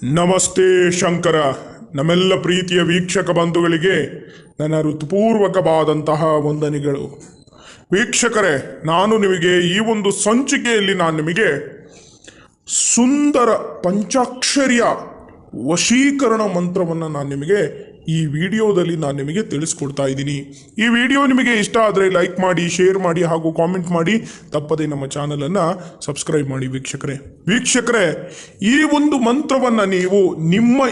ನಮಸ್ತೆ ಶಂಕರ. ನಮ್ಮೆಲ್ಲ ಪ್ರೀತಿಯ ವೀಕ್ಷಕ ಬಂಧುಗಳಿಗೆ ನನ್ನ ಹೃತ್ಪೂರ್ವಕವಾದಂತಹ ವಂದನೆಗಳು. ವೀಕ್ಷಕರೇ, ನಾನು ನಿಮಗೆ ಈ ಒಂದು ಸಂಚಿಕೆಯಲ್ಲಿ ನಿಮಗೆ ಸುಂದರ ಪಂಚಾಕ್ಷರಿಯ ವಶೀಕರಣ ಮಂತ್ರವನ್ನು ನಿಮಗೆ ಈ ವಿಡಿಯೋದಲ್ಲಿ ನಿಮಗೆ ತಿಳಿಸ್ಕೊಡ್ತಾ ಇದ್ದೀನಿ. ಈ ವಿಡಿಯೋ ನಿಮಗೆ ಇಷ್ಟ ಆದರೆ ಲೈಕ್ ಮಾಡಿ, ಶೇರ್ ಮಾಡಿ ಹಾಗೂ ಕಾಮೆಂಟ್ ಮಾಡಿ. ತಪ್ಪದೇ ನಮ್ಮ ಚಾನಲನ್ನು ಸಬ್ಸ್ಕ್ರೈಬ್ ಮಾಡಿ. ವೀಕ್ಷಕರೇ, ಈ ಒಂದು ಮಂತ್ರವನ್ನು ನೀವು ನಿಮ್ಮ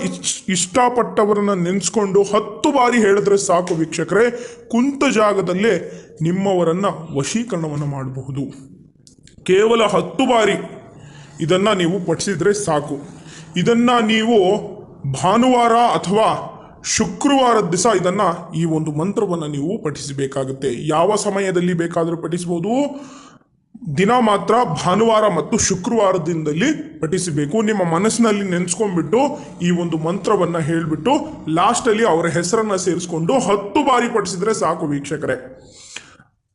ಇಷ್ಟಪಟ್ಟವರನ್ನು ನೆನೆಸ್ಕೊಂಡು 10 ಬಾರಿ ಹೇಳಿದ್ರೆ ಸಾಕು ವೀಕ್ಷಕರೇ. ಕುಂತ ಜಾಗದಲ್ಲೇ ನಿಮ್ಮವರನ್ನು ವಶೀಕರಣವನ್ನು ಮಾಡಬಹುದು. ಕೇವಲ 10 ಬಾರಿ ಇದನ್ನು ನೀವು ಪಠಿಸಿದ್ರೆ ಸಾಕು. ಇದನ್ನು ನೀವು ಭಾನುವಾರ ಅಥವಾ ಶುಕ್ರವಾರದ ದಿವಸ ಈ ಒಂದು ಮಂತ್ರವನ್ನು ನೀವು ಪಠಿಸಬೇಕಾಗುತ್ತೆ. ಯಾವ ಸಮಯದಲ್ಲಿ ಬೇಕಾದರೂ ಪಠಿಸಬಹುದು. ದಿನ ಮಾತ್ರ ಭಾನುವಾರ ಮತ್ತು ಶುಕ್ರವಾರದಿಂದಲೇ ಪಠಿಸಬೇಕು. ನಿಮ್ಮ ಮನಸ್ಸಿನಲ್ಲಿ ನೆನೆಸ್ಕೊಂಡ್ಬಿಟ್ಟು ಈ ಒಂದು ಮಂತ್ರವನ್ನು ಹೇಳಿಬಿಟ್ಟು ಲಾಸ್ಟಲ್ಲಿ ಅವರ ಹೆಸರನ್ನು ಸೇರಿಸ್ಕೊಂಡು 10 ಬಾರಿ ಪಠಿಸಿದ್ರೆ ಸಾಕು ವೀಕ್ಷಕರೇ.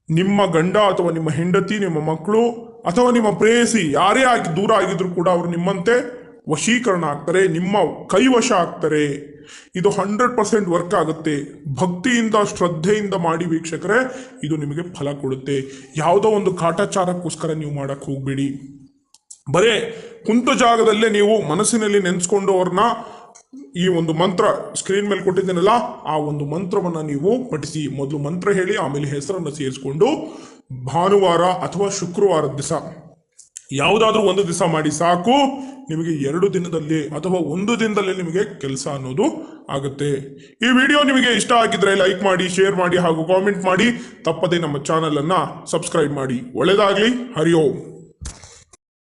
ನಿಮ್ಮ ಗಂಡ ಅಥವಾ ನಿಮ್ಮ ಹೆಂಡತಿ, ನಿಮ್ಮ ಮಕ್ಕಳು ಅಥವಾ ನಿಮ್ಮ ಪ್ರೇಯಸಿ ಯಾರೇ ದೂರ ಆಗಿದ್ರು ಕೂಡ ಅವರು ನಿಮ್ಮಂತೆ ವಶೀಕರಣ ಆಗ್ತಾರೆ, ನಿಮ್ಮ ಕೈವಶ ಆಗ್ತಾರೆ. ಇದು 100% ವರ್ಕ್ ಆಗುತ್ತೆ. ಭಕ್ತಿಯಿಂದ ಶ್ರದ್ಧೆಯಿಂದ ಮಾಡಿ ವೀಕ್ಷಕರೇ, ಇದು ನಿಮಗೆ ಫಲ ಕೊಡುತ್ತೆ. ಯಾವುದೋ ಒಂದು ಕಾಟಾಚಾರಕ್ಕೋಸ್ಕರ ನೀವು ಮಾಡಕ್ಕೆ ಹೋಗ್ಬೇಡಿ. ಬರೇ ಕುಂತ ಜಾಗದಲ್ಲೇ ನೀವು ಮನಸ್ಸಿನಲ್ಲಿ ನೆನೆಸ್ಕೊಂಡು ಅವ್ರನ್ನ ಈ ಒಂದು ಮಂತ್ರ ಸ್ಕ್ರೀನ್ ಮೇಲೆ ಕೊಟ್ಟಿದ್ದೀನಲ್ಲ, ಆ ಒಂದು ಮಂತ್ರವನ್ನು ನೀವು ಪಠಿಸಿ. ಮೊದಲು ಮಂತ್ರ ಹೇಳಿ, ಆಮೇಲೆ ಹೆಸರನ್ನು ಸೇರಿಸ್ಕೊಂಡು ಭಾನುವಾರ ಅಥವಾ ಶುಕ್ರವಾರದ ದಿವಸ ಯಾವುದಾದ್ರೂ ಒಂದು ದಿವಸ ಮಾಡಿ ಸಾಕು. ನಿಮಗೆ 2 ದಿನದಲ್ಲಿ ಅಥವಾ 1 ದಿನದಲ್ಲಿ ನಿಮಗೆ ಕೆಲಸ ಅನ್ನೋದು ಆಗುತ್ತೆ. ಈ ವಿಡಿಯೋ ನಿಮಗೆ ಇಷ್ಟ ಆಗಿದ್ರೆ ಲೈಕ್ ಮಾಡಿ, ಶೇರ್ ಮಾಡಿ ಹಾಗೂ ಕಾಮೆಂಟ್ ಮಾಡಿ. ತಪ್ಪದೇ ನಮ್ಮ ಚಾನಲನ್ನು ಸಬ್ಸ್ಕ್ರೈಬ್ ಮಾಡಿ. ಒಳ್ಳೆಯದಾಗಲಿ. ಹರಿ ಓಂ.